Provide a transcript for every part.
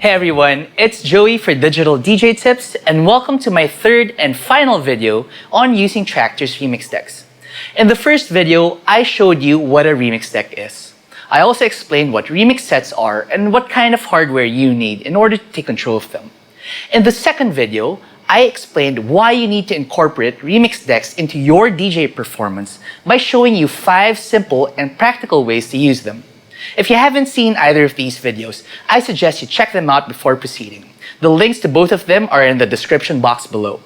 Hey everyone, it's Joey for Digital DJ Tips, and welcome to my third and final video on using Traktor's remix decks. In the first video, I showed you what a remix deck is. I also explained what remix sets are and what kind of hardware you need in order to take control of them. In the second video, I explained why you need to incorporate remix decks into your DJ performance by showing you 5 simple and practical ways to use them. If you haven't seen either of these videos, I suggest you check them out before proceeding. The links to both of them are in the description box below.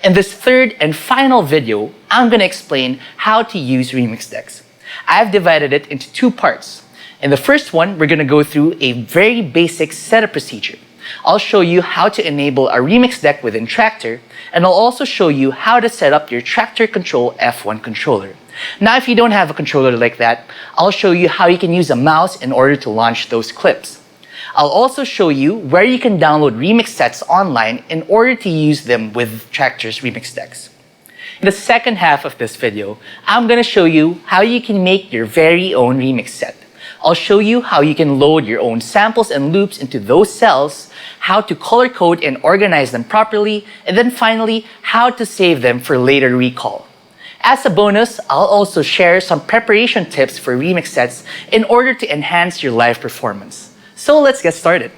In this third and final video, I'm going to explain how to use remix decks. I've divided it into 2 parts. In the first one, we're going to go through a very basic setup procedure. I'll show you how to enable a remix deck within Traktor, and I'll also show you how to set up your Traktor Control F1 controller. Now, if you don't have a controller like that, I'll show you how you can use a mouse in order to launch those clips. I'll also show you where you can download remix sets online in order to use them with Traktor's remix decks. In the second half of this video, I'm going to show you how you can make your very own remix set. I'll show you how you can load your own samples and loops into those cells, how to color code and organize them properly, and then finally, how to save them for later recall. As a bonus, I'll also share some preparation tips for remix sets in order to enhance your live performance. So let's get started.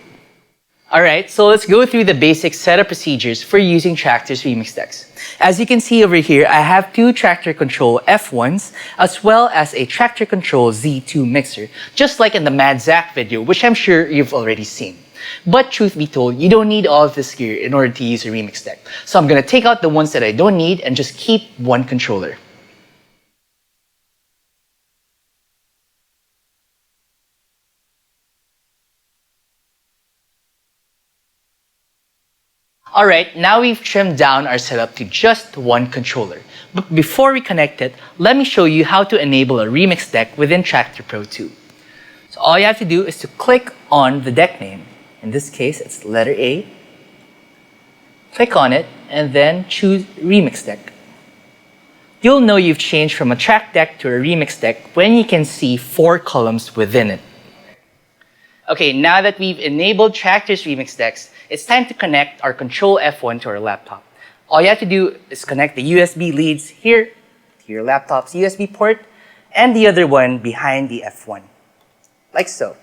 Alright, so let's go through the basic setup procedures for using Traktor's remix decks. As you can see over here, I have 2 Traktor Control F1s as well as a Traktor Control Z2 mixer, just like in the Mad Zach video, which I'm sure you've already seen. But truth be told, you don't need all of this gear in order to use a remix deck. So I'm going to take out the ones that I don't need and just keep one controller. Alright, now we've trimmed down our setup to just one controller. But before we connect it, let me show you how to enable a remix deck within Traktor Pro 2. So all you have to do is to click on the deck name. In this case, it's letter A. Click on it and then choose Remix Deck. You'll know you've changed from a track deck to a remix deck when you can see 4 columns within it. Okay, now that we've enabled Traktor's remix decks, it's time to connect our Control F1 to our laptop. All you have to do is connect the USB leads here to your laptop's USB port and the other one behind the F1, like so.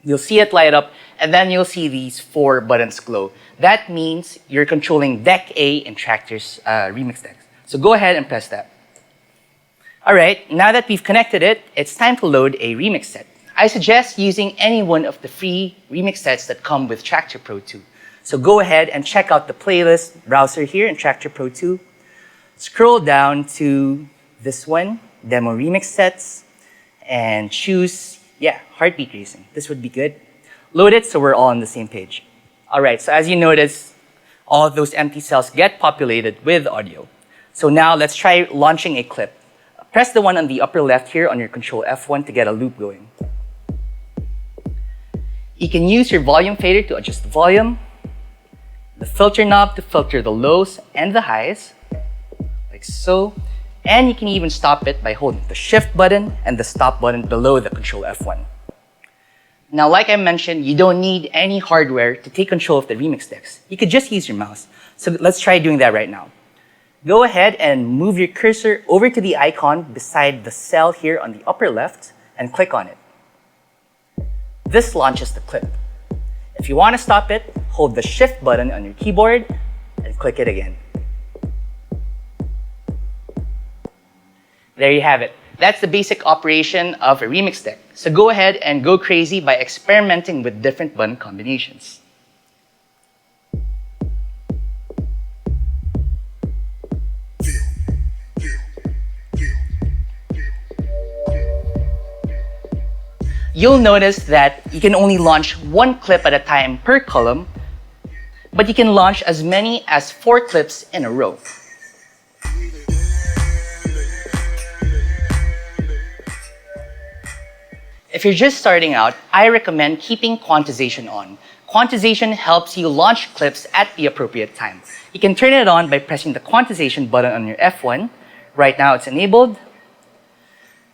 You'll see it light up, and then you'll see these 4 buttons glow. That means you're controlling Deck A in Traktor's remix decks. So go ahead and press that. Alright, now that we've connected it, it's time to load a remix set. I suggest using any one of the free remix sets that come with Traktor Pro 2. So go ahead and check out the playlist browser here in Traktor Pro 2. Scroll down to this one, Demo Remix Sets, and choose Heartbeat Racing. This would be good. Load it so we're all on the same page. Alright, so as you notice, all of those empty cells get populated with audio. So now let's try launching a clip. Press the one on the upper left here on your Control F1 to get a loop going. You can use your volume fader to adjust the volume, the filter knob to filter the lows and the highs, like so. And you can even stop it by holding the Shift button and the Stop button below the Control F1. Now, like I mentioned, you don't need any hardware to take control of the remix decks. You could just use your mouse. So let's try doing that right now. Go ahead and move your cursor over to the icon beside the cell here on the upper left and click on it. This launches the clip. If you want to stop it, hold the Shift button on your keyboard and click it again. There you have it. That's the basic operation of a remix deck. So go ahead and go crazy by experimenting with different button combinations. You'll notice that you can only launch 1 clip at a time per column, but you can launch as many as 4 clips in a row. If you're just starting out, I recommend keeping quantization on. Quantization helps you launch clips at the appropriate time. You can turn it on by pressing the quantization button on your F1. Right now it's enabled.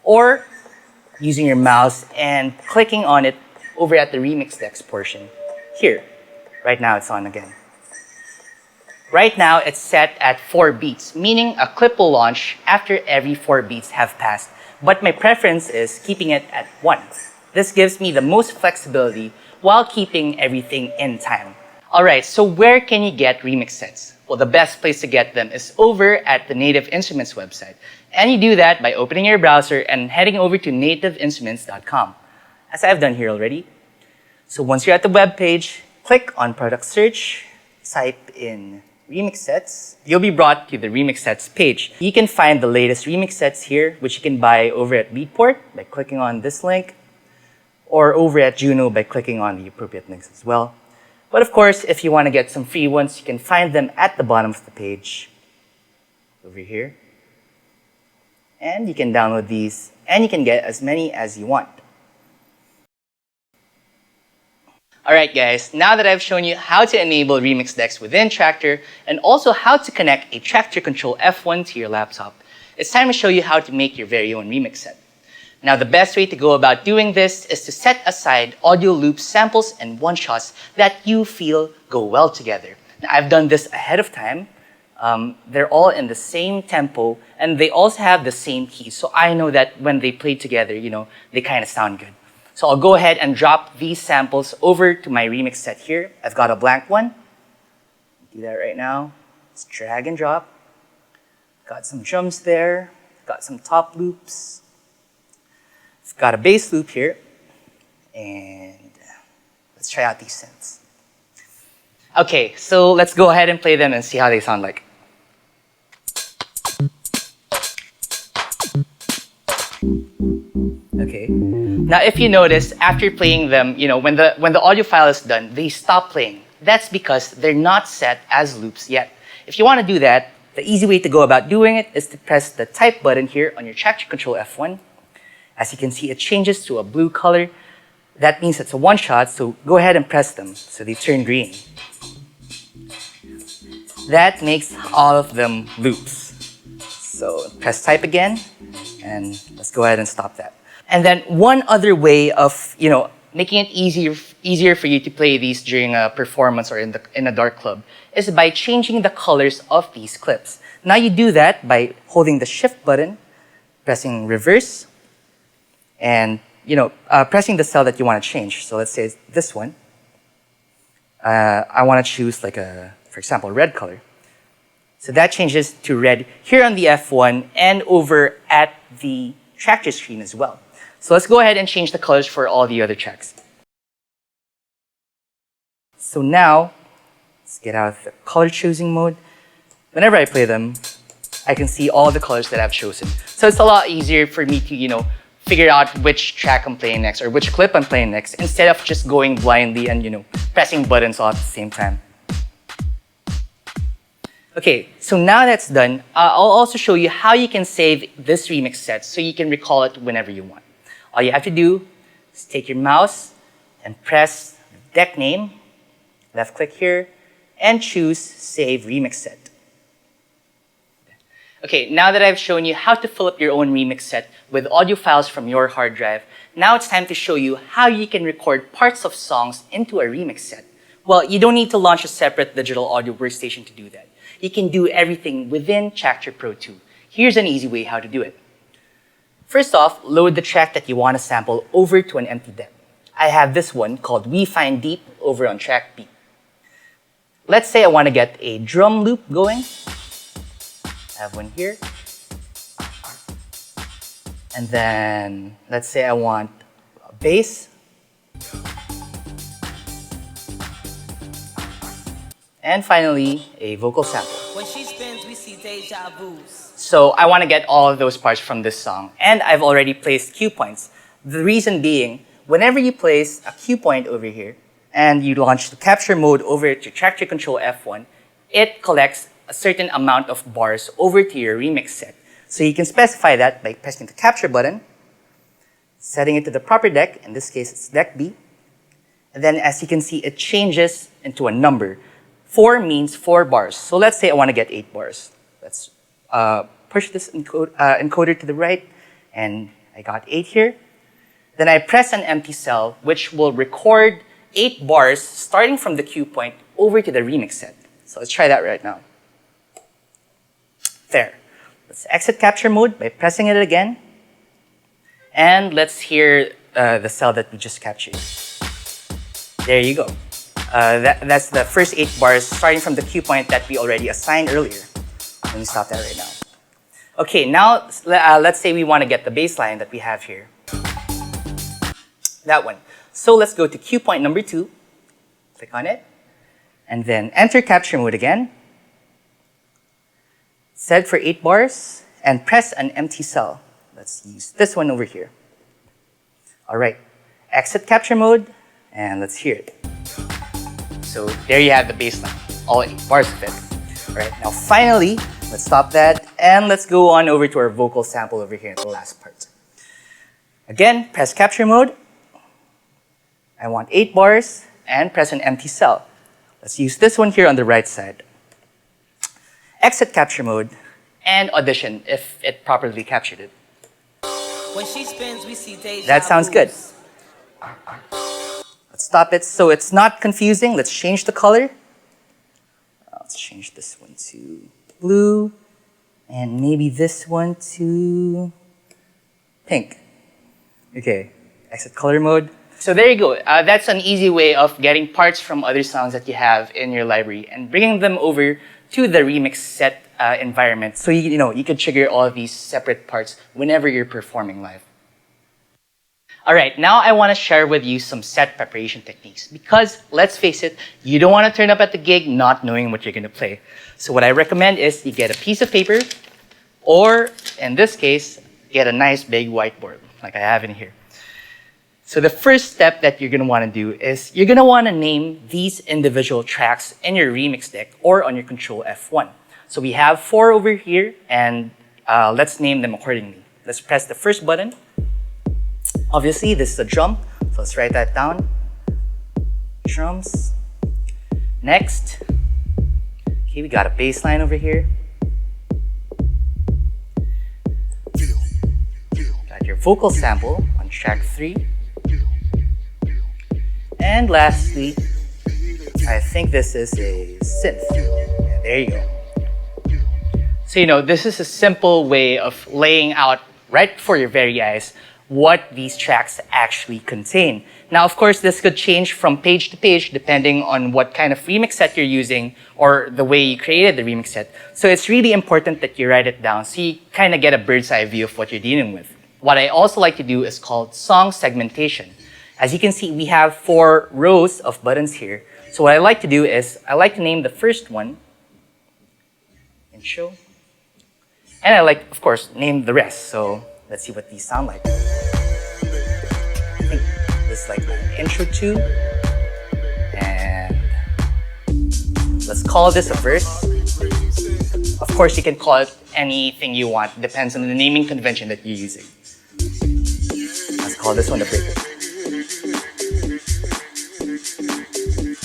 Or using your mouse and clicking on it over at the remix decks portion. Here. Right now it's on again. Right now it's set at 4 beats, meaning a clip will launch after every 4 beats have passed. But my preference is keeping it at 1. This gives me the most flexibility while keeping everything in time. Alright, so where can you get remix sets? Well, the best place to get them is over at the Native Instruments website. And you do that by opening your browser and heading over to nativeinstruments.com, as I've done here already. So once you're at the web page, click on Product Search, type in Remix Sets. You'll be brought to the Remix Sets page. You can find the latest remix sets here, which you can buy over at Beatport by clicking on this link, or over at Juno by clicking on the appropriate links as well. But of course, if you want to get some free ones, you can find them at the bottom of the page, over here. And you can download these, and you can get as many as you want. Alright guys, now that I've shown you how to enable remix decks within Traktor, and also how to connect a Traktor Control F1 to your laptop, it's time to show you how to make your very own remix set. Now, the best way to go about doing this is to set aside audio loops, samples, and one-shots that you feel go well together. Now, I've done this ahead of time. They're all in the same tempo, and they also have the same keys. So I know that when they play together, they kind of sound good. So I'll go ahead and drop these samples over to my remix set here. I've got a blank one. Do that right now. Just drag and drop. Got some drums there. Got some top loops. I've got a bass loop here, and let's try out these synths. Okay, so let's go ahead and play them and see how they sound like. Okay, now if you notice, after playing them, when the audio file is done, they stop playing. That's because they're not set as loops yet. If you want to do that, the easy way to go about doing it is to press the type button here on your Traktor Control F1. As you can see, it changes to a blue color. That means it's a one-shot, so go ahead and press them so they turn green. That makes all of them loops. So press type again, and let's go ahead and stop that. And then one other way of, making it easier for you to play these during a performance or in a dark club is by changing the colors of these clips. Now you do that by holding the shift button, pressing reverse, and pressing the cell that you want to change. So let's say it's this one. I want to choose for example, red color. So that changes to red here on the F1 and over at the Traktor screen as well. So let's go ahead and change the colors for all the other tracks. So now, let's get out of the color choosing mode. Whenever I play them, I can see all the colors that I've chosen. So it's a lot easier for me to, figure out which track I'm playing next or which clip I'm playing next instead of just going blindly and, pressing buttons all at the same time. Okay, so now that's done, I'll also show you how you can save this remix set so you can recall it whenever you want. All you have to do is take your mouse and press the deck name, left click here, and choose Save Remix Set. Okay, now that I've shown you how to fill up your own remix set with audio files from your hard drive, now it's time to show you how you can record parts of songs into a remix set. Well, you don't need to launch a separate digital audio workstation to do that. You can do everything within Traktor Pro 2. Here's an easy way how to do it. First off, load the track that you want to sample over to an empty deck. I have this one called We Find Deep over on track B. Let's say I want to get a drum loop going. I have one here. And then let's say I want a bass. And finally, a vocal sample. When she spins, we see deja vus. So I want to get all of those parts from this song. And I've already placed cue points. The reason being, whenever you place a cue point over here, and you launch the capture mode over to Traktor Control F1, it collects a certain amount of bars over to your remix set. So you can specify that by pressing the capture button, setting it to the proper deck. In this case, it's deck B. And then as you can see, it changes into a number. 4 means 4 bars. So let's say I want to get 8 bars. Let's push this encoder to the right, and I got 8 here. Then I press an empty cell, which will record 8 bars starting from the cue point over to the remix set. So let's try that right now. There. Let's exit capture mode by pressing it again. And let's hear the cell that we just captured. There you go. That's the first 8 bars starting from the cue point that we already assigned earlier. Let me stop that right now. Okay, now let's say we want to get the bass line that we have here. That one. So let's go to cue point number 2. Click on it. And then enter capture mode again. Set for 8 bars. And press an empty cell. Let's use this one over here. All right. Exit capture mode. And let's hear it. So there you have the bass line. All 8 bars of it. All right. Now finally, let's stop that. And let's go on over to our vocal sample over here in the last part. Again, press capture mode. I want 8 bars and press an empty cell. Let's use this one here on the right side. Exit capture mode and audition if it properly captured it. When she spins, we see deja That sounds good. vus. Let's stop it so it's not confusing. Let's change the color. Let's change this one to blue and maybe this one to pink. Okay, exit color mode. So there you go. That's an easy way of getting parts from other songs that you have in your library and bringing them over to the remix set environment. So you can trigger all of these separate parts whenever you're performing live. All right, now I want to share with you some set preparation techniques because let's face it, you don't want to turn up at the gig not knowing what you're going to play. So what I recommend is you get a piece of paper or in this case, get a nice big whiteboard like I have in here. So the first step that you're going to want to do is you're going to want to name these individual tracks in your remix deck or on your Control F1. So we have 4 over here and let's name them accordingly. Let's press the first button. Obviously, this is a drum, so let's write that down. Drums. Next, okay, we got a bass line over here. Got your vocal sample on track 3. And lastly, I think this is a synth. Yeah, there you go. So, this is a simple way of laying out right before your very eyes what these tracks actually contain. Now, of course, this could change from page to page depending on what kind of remix set you're using or the way you created the remix set. So it's really important that you write it down so you kind of get a bird's eye view of what you're dealing with. What I also like to do is called song segmentation. As you can see, we have 4 rows of buttons here. So what I like to do is I like to name the first one intro. And I like, of course, name the rest. So let's see what these sound like. I think this is like my intro 2. And let's call this a verse. Of course, you can call it anything you want. Depends on the naming convention that you're using. Let's call this one the break.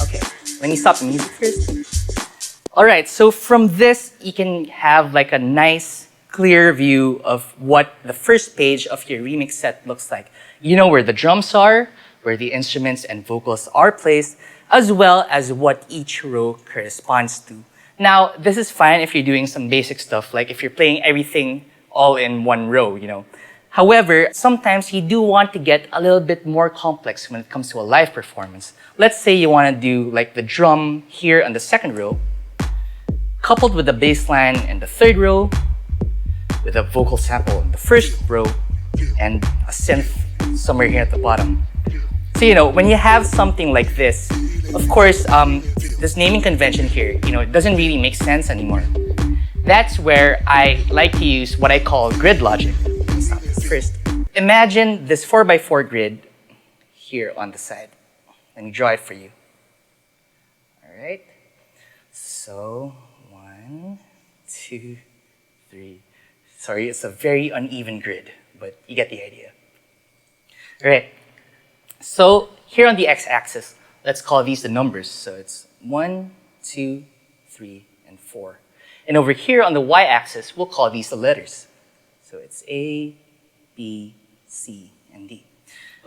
Okay, let me stop the music first. All right, so from this, you can have like a nice, clear view of what the first page of your remix set looks like. You know where the drums are, where the instruments and vocals are placed, as well as what each row corresponds to. Now, this is fine if you're doing some basic stuff, like if you're playing everything all in one row, However, sometimes you do want to get a little bit more complex when it comes to a live performance. Let's say you want to do like the drum here on the second row, coupled with the bass line in the third row, with a vocal sample in the first row, and a synth somewhere here at the bottom. So, when you have something like this, of course, this naming convention here, it doesn't really make sense anymore. That's where I like to use what I call grid logic. Let me stop this first. Imagine this 4x4 grid here on the side. Let me draw it for you. All right. So, 1, 2, 3. Sorry, it's a very uneven grid, but you get the idea. All right. So here on the x-axis, let's call these the numbers. So it's 1, 2, 3, and 4. And over here on the y-axis, we'll call these the letters. So it's A, B, C, and D.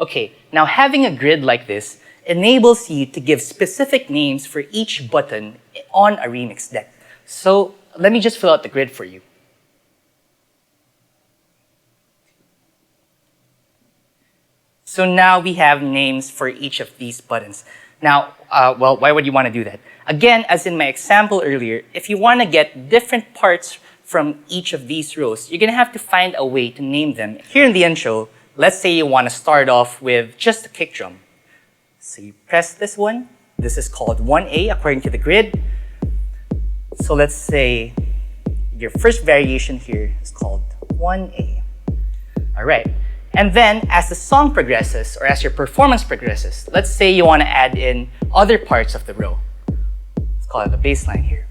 Okay, now having a grid like this enables you to give specific names for each button on a remix deck. So let me just fill out the grid for you. So now we have names for each of these buttons. Now, well, why would you want to do that? Again, as in my example earlier, if you want to get different parts from each of these rows, you're going to have to find a way to name them. Here in the intro, let's say you want to start off with just a kick drum. So you press this one. This is called 1A according to the grid. So let's say your first variation here is called 1A. All right. And then as the song progresses, or as your performance progresses, let's say you want to add in other parts of the row. Let's call it the bass line here.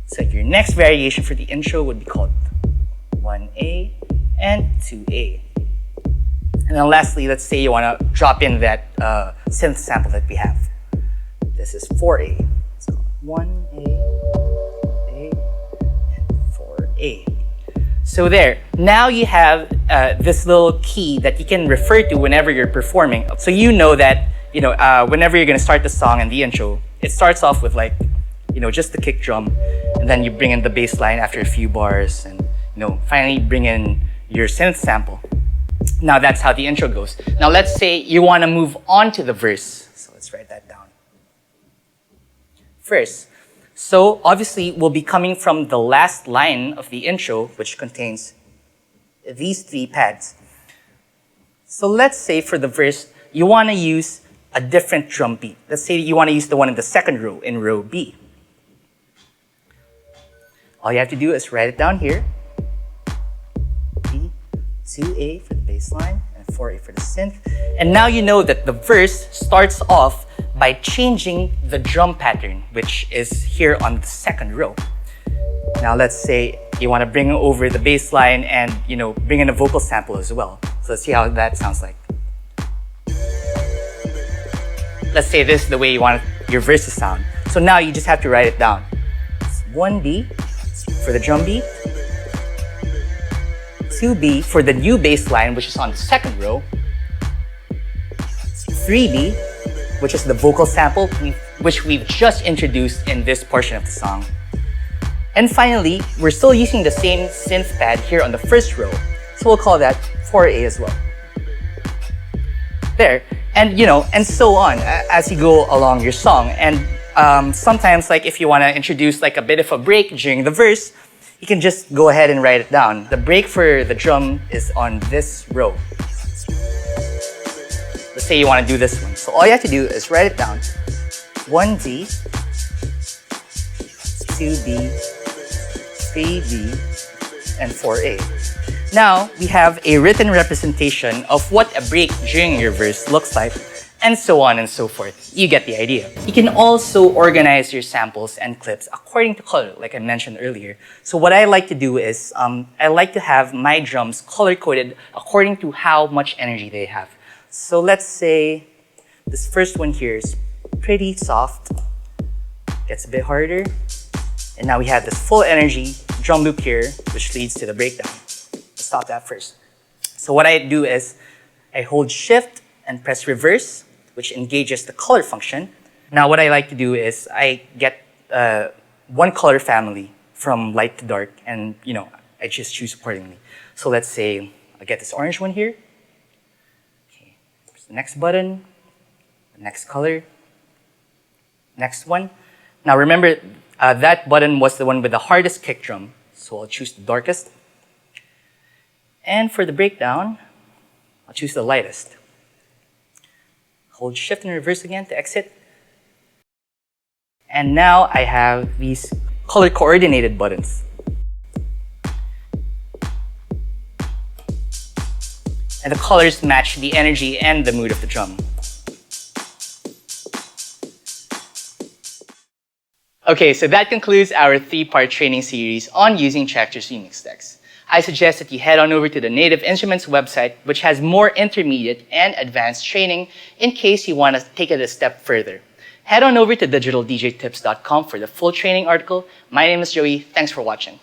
So your next variation for the intro would be called 1A and 2A. And then lastly, let's say you want to drop in that synth sample that we have. This is 4A. Let's call it 1A, A, and 4A. So there, now you have this little key that you can refer to whenever you're performing. So you know that, whenever you're going to start the song and the intro, it starts off with like, just the kick drum, and then you bring in the bass line after a few bars, and, finally bring in your synth sample. Now that's how the intro goes. Now let's say you want to move on to the verse. So let's write that down. Verse. So obviously we'll be coming from the last line of the intro, which contains these 3 pads. So let's say for the verse, you want to use a different drum beat. Let's say you want to use the one in the second row, in row B. All you have to do is write it down here. B, 2A for the bass line, and 4A for the synth. And now you know that the verse starts off by changing the drum pattern, which is here on the second row. Now let's say you want to bring over the bass line and bring in a vocal sample as well. So let's see how that sounds like. Let's say this is the way you want your verse to sound. So now you just have to write it down. It's 1B for the drum beat, 2B for the new bass line, which is on the second row, 3B, which is the vocal sample, which we've just introduced in this portion of the song. And finally, we're still using the same synth pad here on the first row, so we'll call that 4A as well. There, and and so on as you go along your song. And sometimes, like if you want to introduce like a bit of a break during the verse, you can just go ahead and write it down. The break for the drum is on this row. Let's say you want to do this one. So all you have to do is write it down. 1D, 2B, 3B, and 4A. Now, we have a written representation of what a break during your verse looks like, and so on and so forth. You get the idea. You can also organize your samples and clips according to color, like I mentioned earlier. So what I like to do is, I like to have my drums color-coded according to how much energy they have. So let's say this first one here is pretty soft, gets a bit harder, and now we have this full energy drum loop here, which leads to the breakdown. Let's stop that first. So what I do is I hold shift and press reverse, which engages the color function. Now what I like to do is I get one color family from light to dark, and I just choose accordingly. So let's say I get this orange one here. The next button, the next color, next one. Now remember, that button was the one with the hardest kick drum, so I'll choose the darkest. And for the breakdown, I'll choose the lightest. Hold shift and reverse again to exit. And now I have these color coordinated buttons. And the colors match the energy and the mood of the drum. Okay, so that concludes our 3-part training series on using Traktor's remix decks. I suggest that you head on over to the Native Instruments website, which has more intermediate and advanced training in case you want to take it a step further. Head on over to digitaldjtips.com for the full training article. My name is Joey. Thanks for watching.